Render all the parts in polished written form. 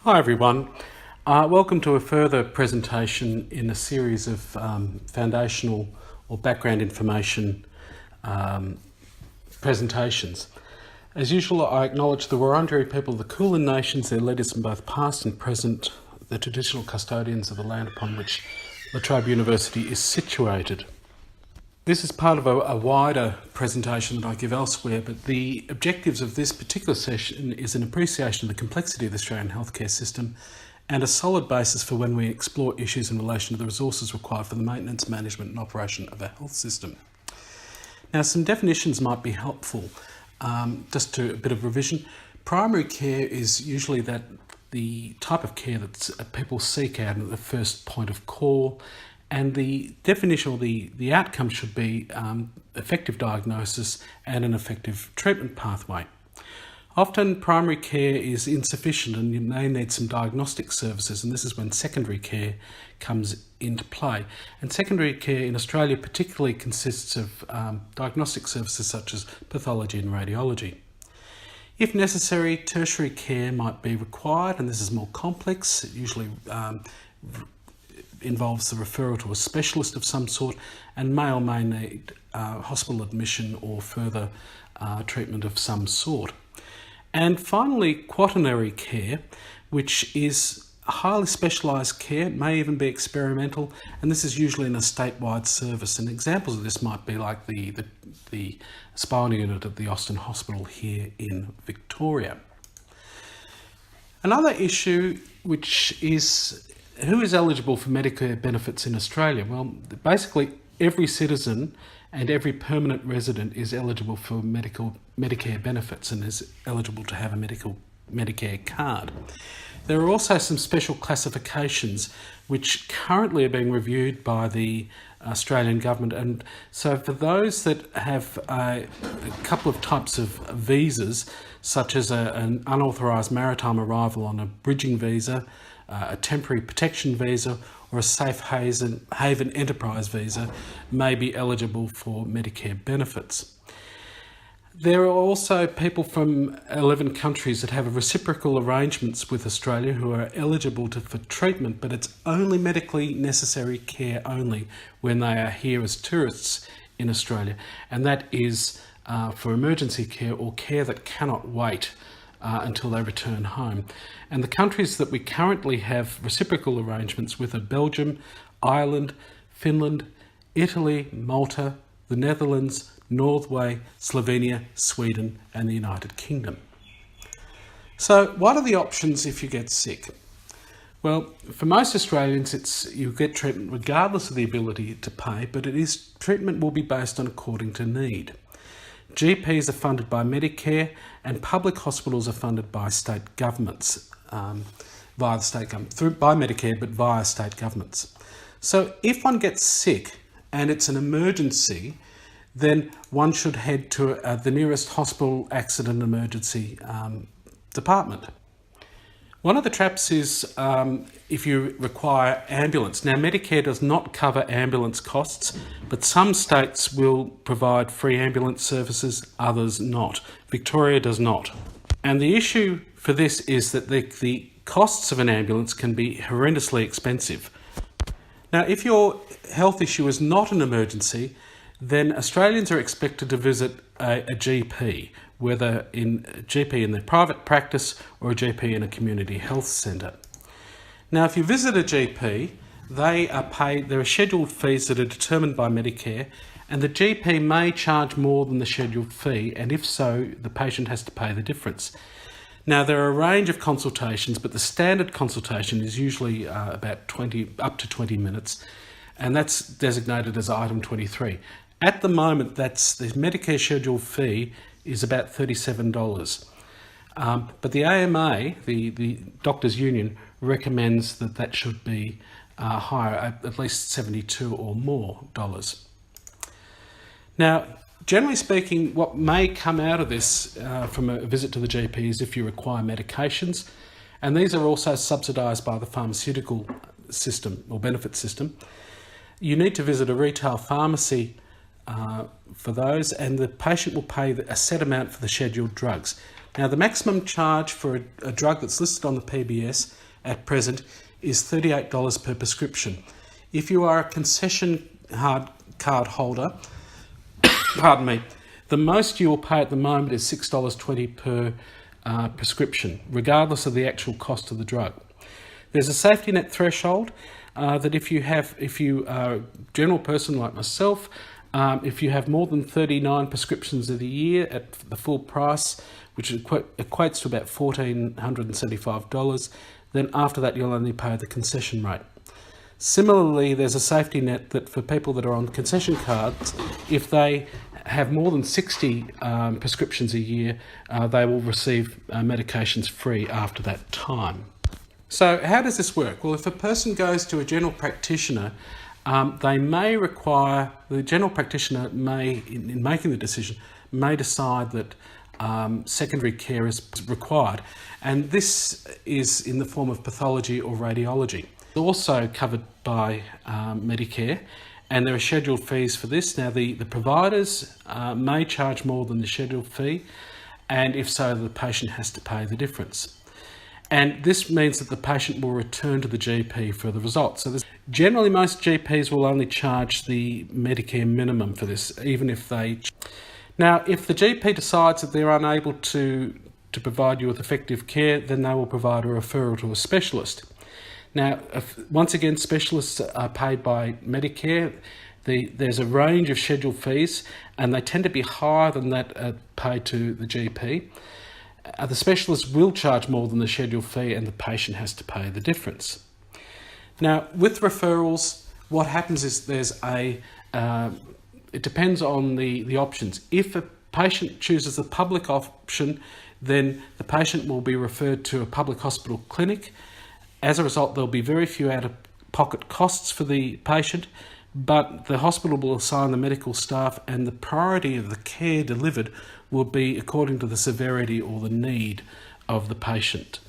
Hi everyone, welcome to a further presentation in a series of foundational or background information presentations. As usual, I acknowledge the Wurundjeri people of the Kulin Nations, their leaders in both past and present, the traditional custodians of the land upon which La Trobe University is situated. This is part of a wider presentation that I give elsewhere, but the objectives of this particular session is an appreciation of the complexity of the Australian healthcare system and a solid basis for when we explore issues in relation to the resources required for the maintenance, management and operation of our health system. Now, some definitions might be helpful. Just to a bit of revision, primary care is usually the type of care that people seek out at the first point of call. And the definition or the outcome should be effective diagnosis and an effective treatment pathway. Often primary care is insufficient and you may need some diagnostic services, and this is when secondary care comes into play. And secondary care in Australia particularly consists of diagnostic services such as pathology and radiology. If necessary, tertiary care might be required, and this is more complex. It usually involves the referral to a specialist of some sort and may or may need hospital admission or further treatment of some sort. And finally, quaternary care, which is highly specialised care, may even be experimental, and this is usually in a statewide service. And examples of this might be like the spinal unit at the Austin Hospital here in Victoria. Another issue, which is who is eligible for Medicare benefits in Australia? Well, basically every citizen and every permanent resident is eligible for Medicare benefits and is eligible to have a Medicare card. There are also some special classifications which currently are being reviewed by the Australian government, and so for those that have a couple of types of visas, such as an unauthorised maritime arrival on a bridging visa, a temporary protection visa or a safe haven enterprise visa, may be eligible for Medicare benefits. There are also people from 11 countries that have reciprocal arrangements with Australia who are eligible for treatment, but it's only medically necessary care only when they are here as tourists in Australia, and that is for emergency care or care that cannot wait until they return home. And the countries that we currently have reciprocal arrangements with are Belgium, Ireland, Finland, Italy, Malta, the Netherlands, Norway, Slovenia, Sweden and the United Kingdom. So what are the options if you get sick? Well, for most Australians, you get treatment regardless of the ability to pay, but treatment will be based on according to need. GPs are funded by Medicare and public hospitals are funded by state governments, by Medicare, but via state governments. So if one gets sick and it's an emergency, then one should head to the nearest hospital accident emergency department. One of the traps is if you require ambulance. Now, Medicare does not cover ambulance costs, but some states will provide free ambulance services, others not. Victoria does not. And the issue for this is that the costs of an ambulance can be horrendously expensive. Now, if your health issue is not an emergency, then Australians are expected to visit a GP, whether a GP in their private practice or a GP in a community health centre. Now, if you visit a GP, there are scheduled fees that are determined by Medicare, and the GP may charge more than the scheduled fee, and if so, the patient has to pay the difference. Now, there are a range of consultations, but the standard consultation is usually about up to 20 minutes, and that's designated as item 23. At the moment, the Medicare scheduled fee is about $37. But the AMA, the Doctors Union, recommends that should be higher, at least $72 or more dollars. Now, generally speaking, what may come out of this from a visit to the GP is if you require medications, and these are also subsidised by the pharmaceutical system or benefit system. You need to visit a retail pharmacy for those, and the patient will pay a set amount for the scheduled drugs. Now, the maximum charge for a drug that's listed on the PBS at present is $38 per prescription. If you are a concession card holder, pardon me, the most you will pay at the moment is $6.20 per prescription, regardless of the actual cost of the drug. There's a safety net threshold that if you are a general person like myself, if you have more than 39 prescriptions of the year at the full price, which equates to about $1,475, then after that you'll only pay the concession rate. Similarly, there's a safety net that for people that are on concession cards, if they have more than 60 prescriptions a year, they will receive medications free after that time. So how does this work? Well, if a person goes to a general practitioner, the general practitioner may, in making the decision, may decide that secondary care is required. And this is in the form of pathology or radiology. It's also covered by Medicare, and there are scheduled fees for this. Now, the providers may charge more than the scheduled fee, and if so, the patient has to pay the difference. And this means that the patient will return to the GP for the results. So generally, most GPs will only charge the Medicare minimum for this, even if they... Now, if the GP decides that they're unable to provide you with effective care, then they will provide a referral to a specialist. Now, once again, specialists are paid by Medicare. There's a range of scheduled fees, and they tend to be higher than that paid to the GP. The specialist will charge more than the scheduled fee, and the patient has to pay the difference. Now, with referrals, what happens is it depends on the options. If a patient chooses the public option, then the patient will be referred to a public hospital clinic. As a result, there'll be very few out-of-pocket costs for the patient, but the hospital will assign the medical staff, and the priority of the care delivered will be according to the severity or the need of the patient.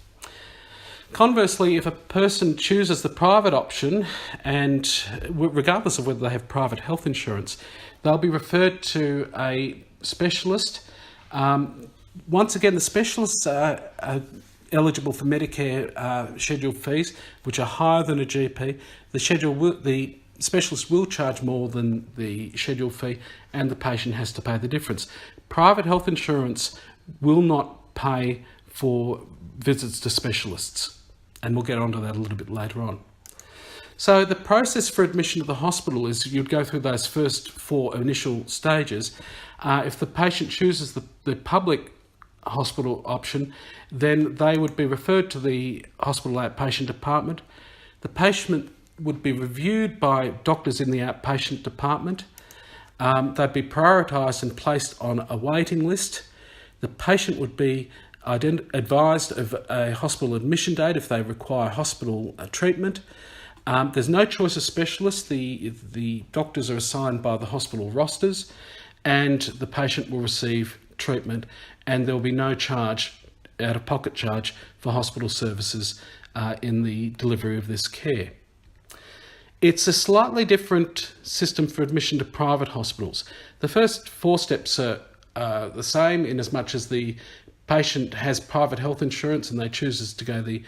Conversely, if a person chooses the private option, and regardless of whether they have private health insurance, they'll be referred to a specialist. Once again, the specialists are eligible for Medicare scheduled fees, which are higher than a GP. The specialist will charge more than the scheduled fee, and the patient has to pay the difference. Private health insurance will not pay for visits to specialists, and we'll get onto that a little bit later on. So the process for admission to the hospital is you'd go through those first 4 initial stages. If the patient chooses the public hospital option, then they would be referred to the hospital outpatient department. The patient would be reviewed by doctors in the outpatient department. They'd be prioritised and placed on a waiting list. The patient would be advised of a hospital admission date if they require hospital treatment. There's no choice of specialist. The doctors are assigned by the hospital rosters, and the patient will receive treatment, and there will be no charge, out-of-pocket charge, for hospital services in the delivery of this care. It's a slightly different system for admission to private hospitals. The first 4 steps are the same in as much as the patient has private health insurance and they chooses to go the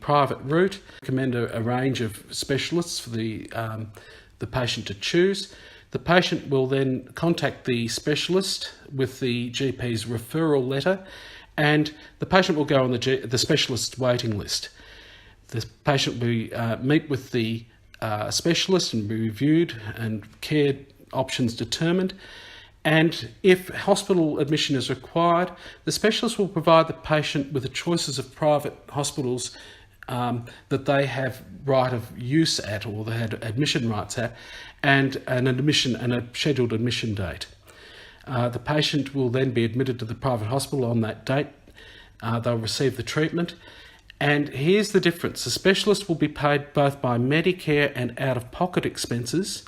private route. I recommend a range of specialists for the patient to choose. The patient will then contact the specialist with the GP's referral letter, and the patient will go on the specialist's waiting list. The patient will meet with the specialist and be reviewed and care options determined. And if hospital admission is required, the specialist will provide the patient with the choices of private hospitals that they have right of use at, or they had admission rights at, and a scheduled admission date. The patient will then be admitted to the private hospital on that date. They'll receive the treatment. And here's the difference. The specialist will be paid both by Medicare and out-of-pocket expenses,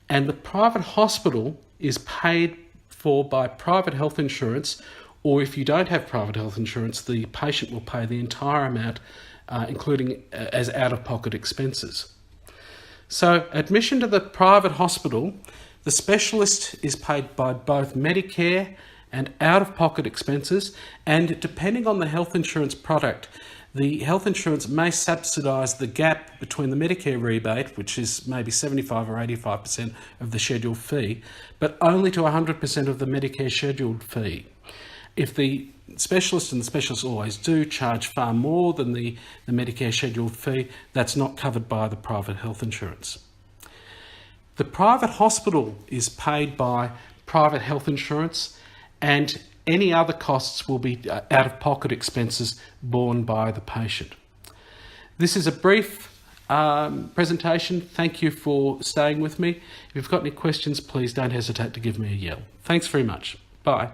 and the private hospital is paid for by private health insurance, or if you don't have private health insurance, the patient will pay the entire amount, including as out-of-pocket expenses. So admission to the private hospital, the specialist is paid by both Medicare and out-of-pocket expenses, and depending on the health insurance product, the health insurance may subsidise the gap between the Medicare rebate, which is maybe 75 or 85% of the scheduled fee, but only to 100% of the Medicare scheduled fee. If the specialist, and the specialists always do, charge far more than the Medicare scheduled fee, that's not covered by the private health insurance. The private hospital is paid by private health insurance, and any other costs will be out-of-pocket expenses borne by the patient. This is a brief presentation. Thank you for staying with me. If you've got any questions, please don't hesitate to give me a yell. Thanks very much. Bye.